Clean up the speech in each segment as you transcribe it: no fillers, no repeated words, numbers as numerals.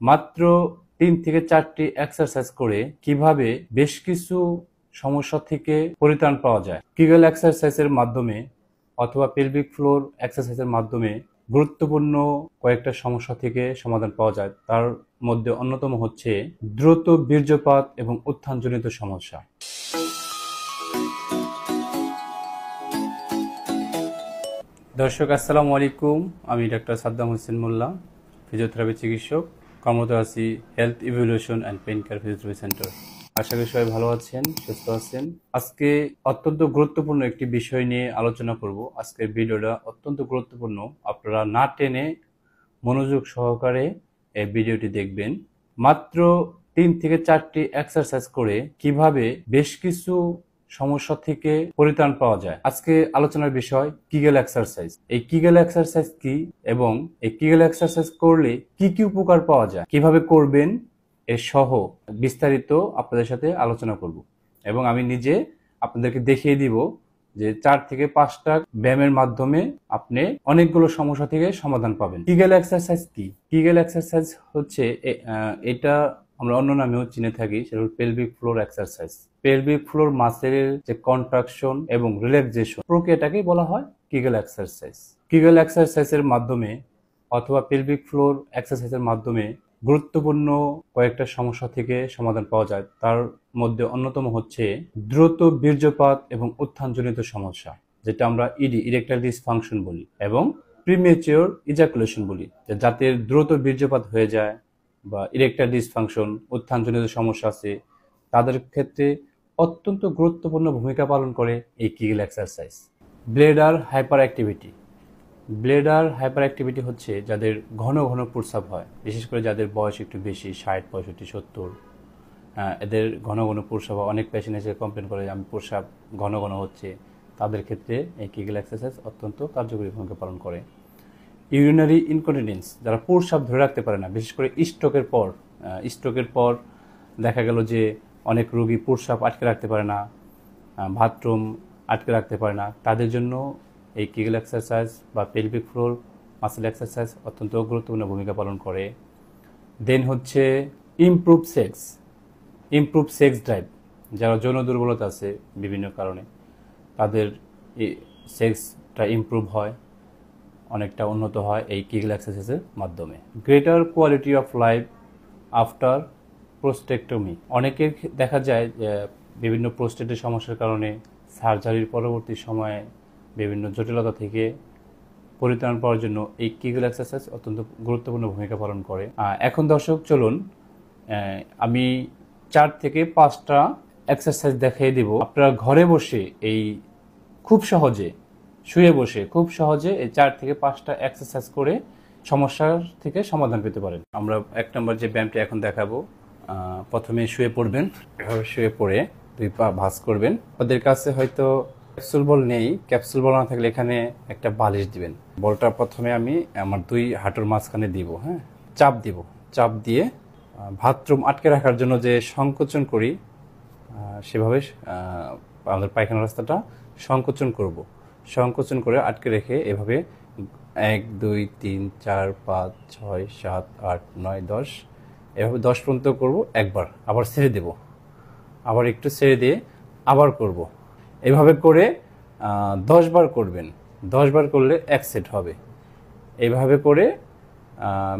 মাত্র 3 থেকে 4টি এক্সারসাইজ করে কিভাবে বেশ কিছু সমস্যা থেকে পরিত্রাণ পাওয়া যায়। কিগেল এক্সারসাইজের মাধ্যমে অথবা পেলভিক ফ্লোর এক্সারসাইজের মাধ্যমে গুরুত্বপূর্ণ কয়েকটা সমস্যা থেকে সমাধান পাওয়া যায়। তার মধ্যে অন্যতম হচ্ছে দ্রুত বীর্যপাত এবং উত্থানজনিত সমস্যা। দর্শক আসসালামু আলাইকুম, আমি ডাক্তার সাদ্দাম হোসেন মোল্লা, ফিজিওথেরাপি চিকিৎসক, কর্মরত আছি health evaluation and pain care physiotherapy centre. আশা করি সবাই ভালো আছেন, সুস্থ আছেন। আজকে অত্যন্ত গুরুত্বপূর্ণ একটি বিষয় নিয়ে আলোচনা করব। আজকের ভিডিওটা অত্যন্ত গুরুত্বপূর্ণ, আপনারা না টেনে মনোযোগ সহকারে এই ভিডিওটি দেখবেন। মাত্র 3 থেকে 4টি এক্সারসাইজ করে কিভাবে বেশ কিছু সমস্যা থেকে পরিত্রাণ পাওয়া যায়। আজকে আলোচনার বিষয় কিগেল এক্সারসাইজ। এই কিগেল এক্সারসাইজ কি এবং এই কিগেল এক্সারসাইজ করলে কি কি উপকার পাওয়া যায়, কিভাবে করবেন এর সহ বিস্তারিত আপনাদের সাথে আলোচনা করব এবং আমি নিজে আপনাদেরকে দেখিয়ে দিব যে 4 থেকে 5টা ব্যায়ামের মাধ্যমে আপনি অনেকগুলো সমস্যা থেকে সমাধান পাবেন। কিগেল এক্সারসাইজ কি? কিগেল এক্সারসাইজ হচ্ছে এটা আমরা অন্য নামেও চিনে থাকি, সেটা হল pelvic floor exercise. Pelvic floor মাসেলের যে কন্ট্রাকশন এবং রিল্যাক্সেশন প্রক্রিয়াটাকেই বলা হয় কিগেল এক্সারসাইজ। কিগেল এক্সারসাইজের মাধ্যমে অথবা পেলভিক ফ্লোর এক্সারসাইজের মাধ্যমে গুরুত্বপূর্ণ কয়েকটা সমস্যা থেকে সমাধান পাওয়া যায়। তার মধ্যে অন্যতম হচ্ছে দ্রুত বীর্যপাত এবং উত্থানজনিত সমস্যা, যেটা আমরা ইরেকটাইল ডিসফাংশন বলি, এবং প্রিমেচিওর ইজাকুলেশন বলি, যাতে দ্রুত বীর্যপাত হয়ে যায় বা ইরেকটাইল ডিসফাংশন, উত্থানজনিত সমস্যা আছে, তাদের ক্ষেত্রে অত্যন্ত গুরুত্বপূর্ণ ভূমিকা পালন করে এই Kegel exercise. Bladder hyper activity. Bladder hyper activity হচ্ছে যাদের ঘন ঘন প্রস্রাব হয়, বিশেষ করে যাদের বয়স একটু বেশি, 60, 65, 70, এদের ঘন ঘন প্রস্রাব। অনেক পেশেন্ট এসে কমপ্লেন করে আমি প্রস্রাব ঘন ঘন হচ্ছে, তাদের ক্ষেত্রে এই কিগেল এক্সারসাইজ অত্যন্ত কার্যকরী ভূমিকা পালন করে। ইউরিনারি ইনকন্টিনেন্স, যারা প্রস্রাব ধরে রাখতে পারে না, বিশেষ করে স্ট্রোকের পর দেখা গেল যে অনেক রোগী প্রস্রাব আটকে রাখতে পারে না, বাথরুম আটকে রাখতে পারে না, তাদের জন্য এই কিগেল এক্সারসাইজ বা পেলভিক ফ্লোর মাসেল এক্সারসাইজ অত্যন্ত গুরুত্বপূর্ণ ভূমিকা পালন করে। দেন হচ্ছে ইমপ্রুভ সেক্স ড্রাইভ। যারা যৌন দুর্বলতা আছে বিভিন্ন কারণে, তাদের সেক্সটা ইমপ্রুভ হয়, অনেকটা উন্নত হয় এই কিগেল এক্সারসাইজের মাধ্যমে। Greater quality of life after prostatectomy. অনেকের দেখা যায় যে বিভিন্ন প্রোস্টেটের সমস্যার কারণে সার্জারির পরবর্তী সময়ে বিভিন্ন জটিলতা থেকে পরিত্রাণ পাওয়ার জন্য এই কিগেল এক্সারসাইজ অত্যন্ত গুরুত্বপূর্ণ ভূমিকা পালন করে। এখন দর্শক চলুন আমি 4 থেকে 5টা এক্সারসাইজ দেখিয়ে দিব। আপনারা ঘরে বসে খুব সহজে শুয়ে বসে খুব সহজে এই 4 থেকে 5টা এক্সারসাইজ করে সমস্যার থেকে সমাধান পেতে পারেন। আমরা 1 নম্বর যে ব্যায়ামটি এখন দেখাবো, প্রথমে শুয়ে পড়বেন। এভাবে শুয়ে পড়ে 2 পা ভাঁজ করবেন। ওদের কাছে হয়তো ক্যাপসুল বল নেই, ক্যাপসুল বল না থাকলে এখানে একটা বালিশ দিবেন। বলটা প্রথমে আমি আমার 2 হাঁটুর মাঝখানে দিব, চাপ দিয়ে বাথরুম আটকে রাখার জন্য যে সংকোচন করি, সেভাবে আমাদের পায়খানা রাস্তাটা সংকোচন করে আটকে রেখে এভাবে 1, 2, 3, 4, 5, 6, 7, 8, 9, 10 এভাবে 10 পর্যন্ত করব। একবার আবার ছেড়ে দেব, আবার একটু ছেড়ে দিয়ে আবার করব। এভাবে করে 10 বার করবেন। 10 বার করলে 1 সেট হবে। এইভাবে করে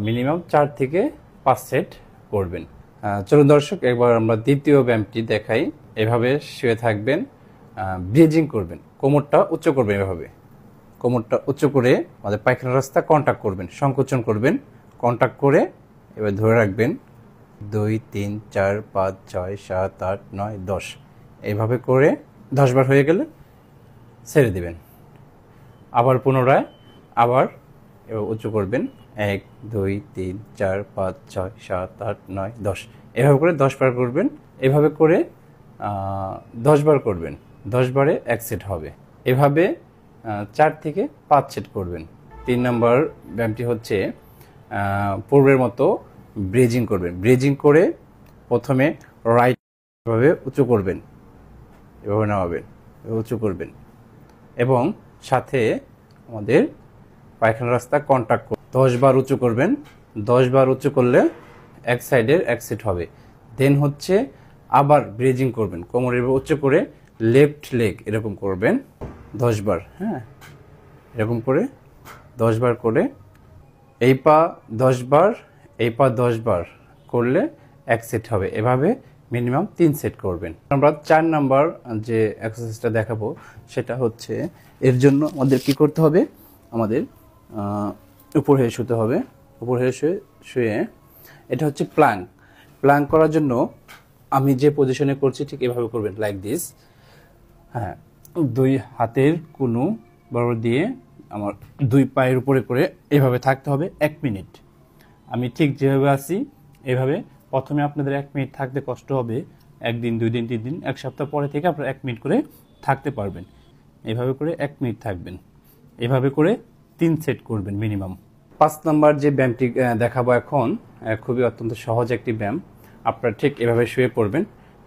মিনিমাম 4 থেকে 5 সেট করবেন। চলুন দর্শক, একবার আমরা দ্বিতীয় ব্যায়ামটি দেখাই। এভাবে শুয়ে থাকবেন, ব্রিজিং করবেন, কোমরটা উচ্চ করবেন। এভাবে কোমরটা উচ্চ করে আমাদের পায়খানা রাস্তা সংকোচন করবেন। কন্ট্যাক্ট করে এবার ধরে রাখবেন 2, 3, 4, 5, 6, 7, 8, 9, 10 এইভাবে করে 10 বার হয়ে গেলে ছেড়ে দিবেন। আবার পুনরায় আবার এবার উঁচু করবেন। 1, 2, 3, 4, 5, 6, 7, 8, 9, 10 এভাবে করে 10 বার করবেন। এভাবে করে 10 বার করবেন। 10 বারে 1 সেট হবে। এভাবে 4 থেকে 5 সেট করবেন। 3 নম্বর ব্যায়ামটি হচ্ছে পূর্বের মতো ব্রিজিং করবেন। ব্রিজিং করে প্রথমে রাইট ভাবে উঁচু করবেন, এভাবে নামাবেন, উঁচু করবেন এবং সাথে আমাদের পায়খানা রাস্তা কন্ট্যাক্ট 10 বার উঁচু করবেন। 10 বার উঁচু করলে এক সাইডের এক সেট হবে। দেন হচ্ছে আবার ব্রেজিং করবেন, কোমরের উচ্চ করে লেফট লেগ এরকম করবেন 10 বার। হ্যাঁ, এরকম করে 10 বার করে এই পা 10 বার, এই পা 10 বার করলে এক সেট হবে। এভাবে মিনিমাম 3 সেট করবেন। আমরা 4 নাম্বার যে এক্সারসাইজটা দেখাবো সেটা হচ্ছে, এর জন্য আমাদের কি করতে হবে, আমাদের উপর হয়ে শুতে হবে। উপর হয়ে শুয়ে এটা হচ্ছে প্ল্যাঙ্ক। প্ল্যাঙ্ক করার জন্য আমি যে পজিশনে করছি ঠিক এভাবে করবেন, লাইক দিস। হ্যাঁ, 2 হাতের কুনু বরাবর দিয়ে আমার 2 পায়ের উপরে করে এভাবে থাকতে হবে 1 মিনিট। আমি ঠিক যেভাবে আছি এভাবে, প্রথমে আপনাদের 1 মিনিট থাকতে কষ্ট হবে, 1 দিন 2 দিন 3 দিন 1 সপ্তাহ পরে থেকে আপনারা 1 মিনিট করে থাকতে পারবেন। এভাবে করে 1 মিনিট থাকবেন, এভাবে করে 3 সেট করবেন মিনিমাম। 5 নাম্বার যে ব্যায়ামটি দেখাবো এখন, খুবই অত্যন্ত সহজ একটি ব্যায়াম। আপনারা ঠিক এভাবে শুয়ে পড়বেন,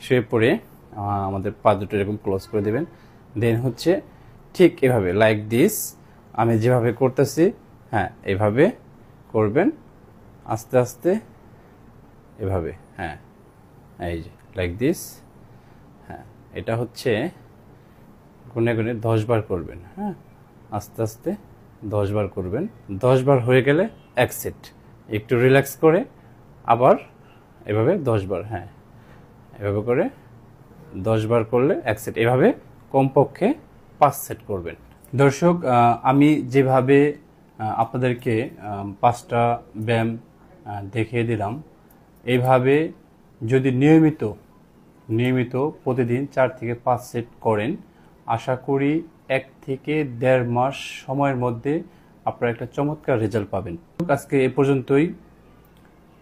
শুয়ে পড়ে আমাদের পা দুটো এরকম ক্লোজ করে দেবেন। দেন হচ্ছে ঠিক এভাবে লাইক দিস, আমি যেভাবে করতেছি, হ্যাঁ এভাবে করবেন আস্তে আস্তে, এভাবে। হ্যাঁ, এই যে লাইক দিস। হ্যাঁ, এটা হচ্ছে গুনে গুনে 10 বার করবেন। হ্যাঁ, আস্তে আস্তে 10 বার করবেন। 10 বার হয়ে গেলে এক সেট, একটু রিল্যাক্স করে আবার এভাবে 10 বার। হ্যাঁ, এভাবে করে 10 বার করলে এক সেট। এভাবে কমপক্ষে 5 সেট করবেন। দর্শক, আমি যেভাবে আপনাদেরকে 5টা ব্যায়াম দেখিয়ে দিলাম, এইভাবে যদি নিয়মিত প্রতিদিন 4 থেকে 5 সেট করেন, আশা করি 1 থেকে 1.5 মাস সময়ের মধ্যে আপনারা একটা চমৎকার রেজাল্ট পাবেন। আজকে এ পর্যন্তই,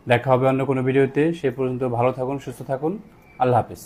দেখা হবে অন্য কোনো ভিডিওতে। সে পর্যন্ত ভালো থাকুন, সুস্থ থাকুন। আল্লাহ হাফেজ।